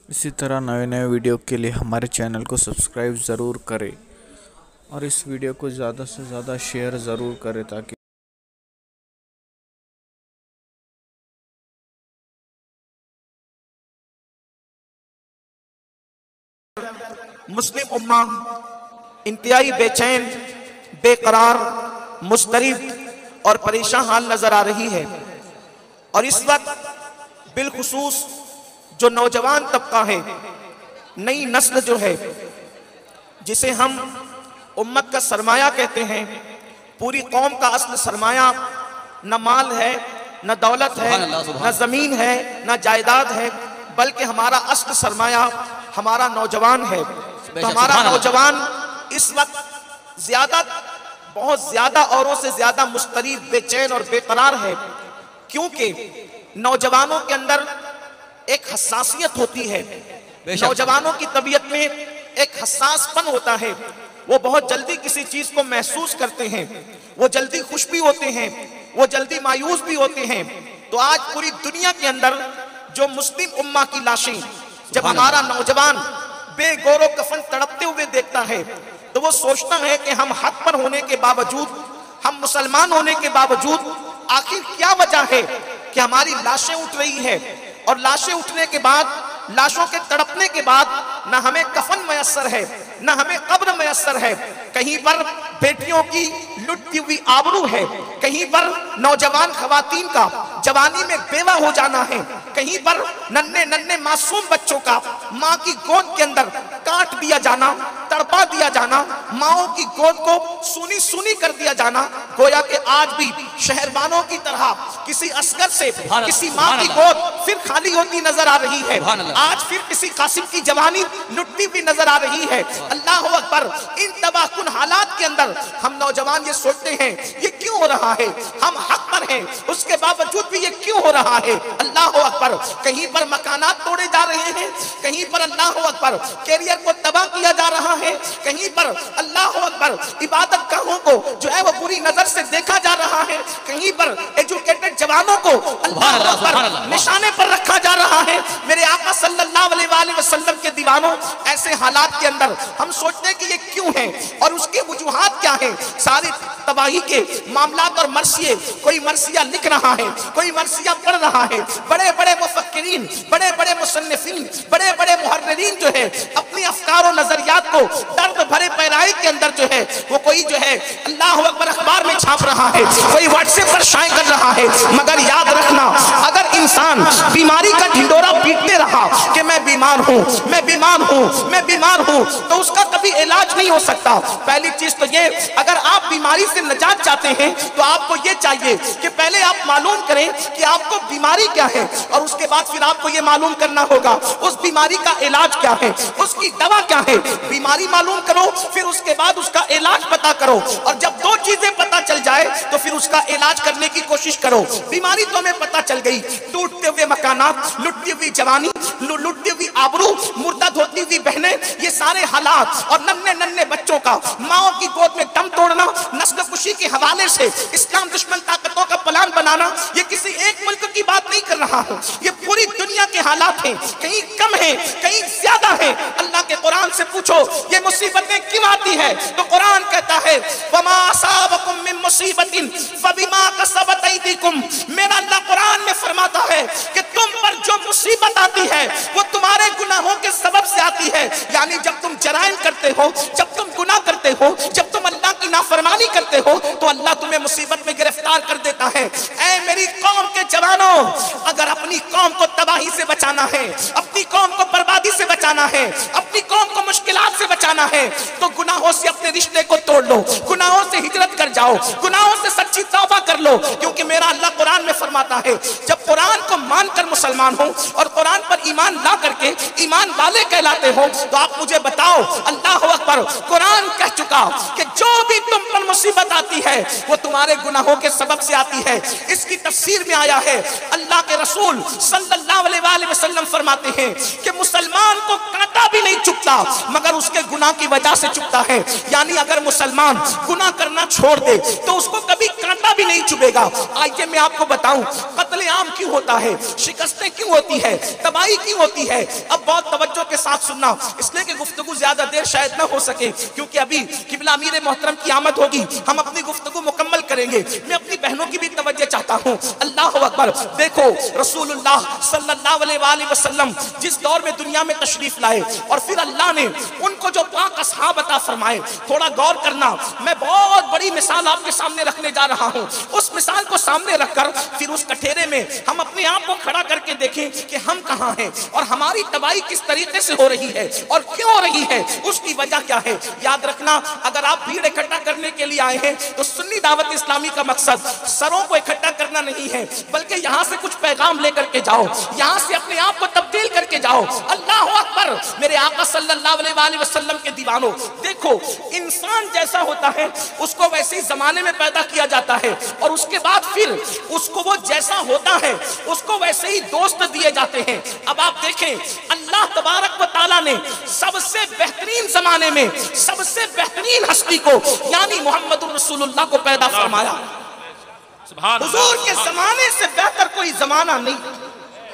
इसी तरह नए नए वीडियो के लिए हमारे चैनल को सब्सक्राइब ज़रूर करें और इस वीडियो को ज़्यादा से ज़्यादा शेयर ज़रूर करें ताकि मुस्लिम उम्मा इंतहाई बेचैन, बेकरार, मुस्तरिब और परेशान हाल नजर आ रही है। और इस वक्त बिलखुसूस जो नौजवान तबका है, नई नस्ल जो है, जिसे हम उम्मत का सरमाया कहते हैं, पूरी कौम का असल सरमाया न माल है, न दौलत है, न जमीन है, न जायदाद है, बल्कि हमारा असल सरमाया हमारा नौजवान है। तो हमारा नौजवान इस वक्त बहुत ज्यादा औरों से ज्यादा मुस्तरीब, बेचैन और बेकरार है, क्योंकि नौजवानों के अंदर एक हसासियत होती है। नौजवानों की तबीयत में एक हसासपन होता है। वो बहुत जल्दी किसी चीज को महसूस करते हैं, वो जल्दी खुश भी होते हैं, वो जल्दी मायूस भी होते हैं। तो आज पूरी दुनिया के अंदर जो मुस्लिम उम्मा की लाशें जब हमारा नौजवान बेगौरो कफन तड़पते हुए देखता है, तो वो सोचता है कि हम हक पर होने के बावजूद, हम मुसलमान होने के बावजूद, आखिर क्या वजह है कि हमारी लाशें उठ रही है। और लाशें उठने के बाद, लाशों के तड़पने के बाद न हमें कफन मयस्सर है, न हमें कब्र मयस्सर है। कहीं पर बेटियों की लुटती हुई आबरू है, कहीं पर नौजवान खवातीन का जवानी में बेवा हो जाना है, कहीं पर नन्हे नन्हे मासूम बच्चों का माँ की गोद के अंदर काट दिया जाना, तड़पा दिया जाना, माओं की गोद को सूनी सूनी कर दिया जाना। गोया कि आज भी शहरबानों की तरह किसी असगर से किसी माँ की गोद फिर खाली होती नजर आ रही है। आज फिर किसी कासिम की जवानी लुटती हुई नजर आ रही है। अल्लाह अकबर। इन तबाहकुन हालात के अंदर हम नौजवान ये सोचते हैं ये क्यों हो रहा है, हम हक पर हैं, उसके बावजूद भी ये क्यों हो रहा है। अल्लाह अकबर। कहीं पर मकानात तोड़े जा रहे हैं, कहीं पर अल्लाह अकबर कैरियर को तबाह किया जा रहा है, कहीं पर अल्लाह अकबर इबादत गाहों को जो है वो बुरी नजर से देखा जा रहा है, कहीं पर एजुकेटेड जवानों को अल्लाह अकबर निशाने पर रखा जा रहा है। मेरे आका सल्लल्लाहु अलैहि वसल्लम के दीवानों, ऐसे हालात के अंदर हम सोचते हैं कि ये क्यों है और उसके वजूहात क्या है। सारी तबाही के मामलात और मरसिए, कोई मरसिया लिख रहा है, कोई मरसिया पढ़ रहा है। बड़े बड़े मुफक्किरीन, बड़े बड़े मुसन्निफीन, बड़े बड़े मुहर्रिरीन जो है अपनी अफकार और नजरियात को दर्द भरे पैराई के अंदर जो है वो कोई जो है अल्लाह अकबर अखबार में छाप रहा है, कोई व्हाट्सएप पर शाये कर रहा है। मगर याद रखना, अगर इंसान बीमारी का ढिंडोरा पीटते रहा कि मैं बीमार हूँ, मैं बीमार हूँ, मैं बीमार हूँ, तो उसका कभी इलाज नहीं हो सकता। पहली चीज तो ये, अगर आप बीमारी से निजात चाहते हैं तो आपको ये चाहिए कि पहले आप मालूम करें कि आपको बीमारी क्या है, और उसके बाद फिर आपको ये मालूम करना होगा उस बीमारी का इलाज क्या है, उसकी दवा क्या है। बीमारी मालूम करो, फिर उसके बाद उसका इलाज पता करो, और जब दो चीजें पता चल जाए तो फिर उसका इलाज करने की कोशिश करो। बीमारी तो हमें पता चल गई, टूटते हुए मकानात, लुटती हुई जवानी, लुटती हुई आबरू, मुर्दा धोती हुई बहनें, ये सारे हालात, और नन्हे नन्हे बच्चों का माओ की गोद में दम तोड़ना, नस्ल कुशी के हवाले से इस्लाम दुश्मन ताकतों का प्लान बनाना, ये किसी एक मुल्क की बात नहीं कर रहा हूं, ये पूरी दुनिया के हालात हैं। कहीं कम है, कहीं ज्यादा है। अल्लाह के कुरान से पूछो ये मुसीबतें क्यों आती है, तो कुरान कहता है वमा असाबकुम मिन मुसीबतिन फबिमा कसबत अयदीकुम। मेरा अल्लाह कुरान में फरमाता है कि तुम पर जो मुसीबत आती है वो तुम्हारे गुनाहों के सबब से आती है। यानी जब तुम जराइम करते हो, जब तुम गुनाह करते हो, जब तुम अल्लाह की नाफरमानी करते हो, तो अल्लाह तुम्हें मुसीबत में गिरफ्तार कर देता है। ऐ मेरी कौम के जवानों, अगर अपनी कौम को तबाही से बचाना है, अपनी कौम को बर्बादी से बचाना है, अपनी कौम को मुश्किलात से बचाना है, तो गुनाहों से अपने रिश्ते को तोड़ लो, गुनाहों से हिजरत कर जाओ, गुनाहों से सच्ची तौबा कर लो। क्योंकि मेरा अल्लाह कुरान में फरमाता है जब कुरान को मानकर मुसलमान हो और कुरान पर ईमान ला करके ईमान वाले कहलाते हो, तो आप मुझे बताओ, अल्लाह अकबर, कुरान कह चुका कि जो भी तुम पर मुसीबत आती है वो तुम्हारे गुनाहों के सबब से आती है। इसकी तफसीर में आया है, अल्लाह के रसूल सल्लल्लाहु अलैहि वसल्लम फरमाते हैं कि मुसलमान को कांटा भी नहीं चुभता मगर उसके गुनाह की वजह से चुभता है। यानी अगर मुसलमान गुनाह करना छोड़ दे तो उसको कभी कांटा قطرہ بھی نہیں چبھے گا۔ آئیے میں آپ کو بتاؤں قتل عام کیوں ہوتا ہے، شکستیں کیوں ہوتی ہے، تباہی کیوں ہوتی ہے۔ اب بہت توجہ کے ساتھ سننا، اس لیے کہ گفتگو زیادہ دیر شاید نہ ہو سکے، کیونکہ ابھی قبلہ امیر محترم کی آمد ہوگی، ہم اپنی گفتگو مکمل کریں گے۔ میں اپنی بہنوں کی بھی توجہ چاہتا ہوں۔ اللہ اکبر، دیکھو رسول اللہ صلی اللہ علیہ وآلہ وسلم جس دور میں دنیا میں تشریف لائے اور پھر اللہ نے ان کو جو پاک اصحاب عطا فرمائے، تھوڑا غور کرنا، میں بہت بڑی مثال آپ کے سامنے رکھنے جا رہا ہوں۔ اس مثال کو سامنے رکھ کر پھر اس کٹھیرے میں ہم اپنے آپ کو کھڑا کر کے دیکھیں کہ ہم کہاں ہیں اور ہماری تباہی کس طریقے سے ہو رہی ہے اور کیوں ہو رہی ہے، اس کی وجہ کیا ہے۔ یاد رکھنا، اگر آپ بھیڑ اکٹھا کرنے کے لیے آئے ہیں تو سنی دعوت اسلامی کا مقصد سروں کو اکٹھا کرنا نہیں ہے، بلکہ یہاں سے کچھ پیغام لے کر کے جاؤ، یہاں سے اپنے آپ کو تبدیل کر کے جاؤ۔ اللہ اکبر، میرے آقا صلی اللہ علیہ وآلہ وسلم کے دیوانوں، دیکھو انسان جیسا ہوتا ہے اس کو ویسے ہی زمانے میں پیدا کیا جاتا ہے، اور اس کے بعد پھر اس کو وہ جیسا ہوتا ہے اس کو ویسے ہی دوست دیے جاتے ہیں۔ اب آپ دیکھیں اللہ تبارک و تعالیٰ نے سب سے بہترین زمانے میں سب سے بہترین ہستی کو یعنی محمد الرسول اللہ کو پیدا فرمایا۔ حضور کے زمانے سے بہتر کوئی زمانہ نہیں،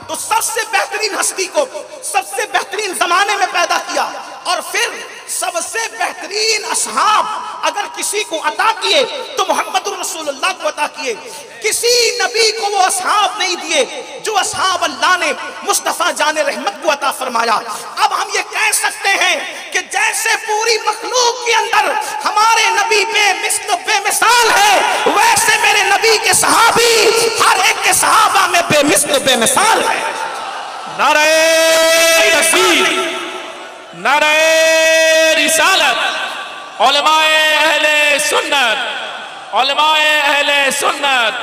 تو سب سے بہترین ہستی کو سب سے بہترین زمانے میں پیدا کیا، اور پھر سب سے بہترین اصحاب اگر کسی کو عطا کیے تو محمد الرسول اللہ کو عطا کیے۔ کسی نبی کو وہ اصحاب نہیں دیے جو اصحاب اللہ نے مصطفیٰ جان رحمت کو عطا فرمایا۔ اب ہم یہ کہہ سکتے ہیں کہ جیسے پوری مخلوق کے اندر ہمارے نبی بے مثل بے مثال ہے، ویسے میرے نبی کے صحابی ہر ایک کے صحابہ میں بے مثل بے مثال ہے۔ نعرہ تکبیر، نعرہ رسالت، علماء اہل سنت، علماء اہل سنت،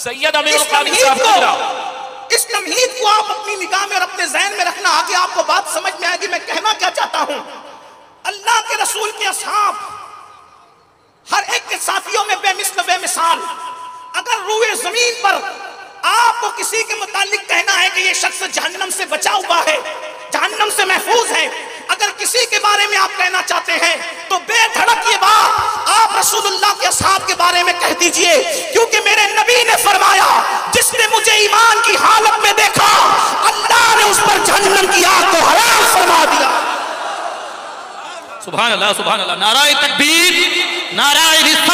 سید امیر القادری صاحب۔ اس تمہید کو آپ اپنی نگاہ میں اور اپنے ذہن میں رکھنا، آگے آپ کو بات سمجھ میں آئے گی میں کہنا کیا چاہتا ہوں۔ اللہ کے رسول کے اصحاب ہر ایک کے ساتھیوں میں بے مثل بے مثال۔ اگر روئے زمین پر آپ کو کسی کے متعلق کہنا ہے کہ یہ شخص جہنم سے بچا ہوا ہے، جہنم سے محفوظ ہے، اگر کسی کے بارے میں آپ کہنا چاہتے ہیں تو بے دھڑک یہ بات آپ رسول اللہ کے اصحاب کے بارے میں کہہ دیجئے، کیونکہ میرے نبی نے فرمایا جس نے مجھے ایمان کی حالت میں دیکھا اللہ نے اس پر جہنم کی آگ کو حرام فرما دیا۔ سبحان اللہ، سبحان اللہ، نعرہ تکبیر، نعرہ رسالت۔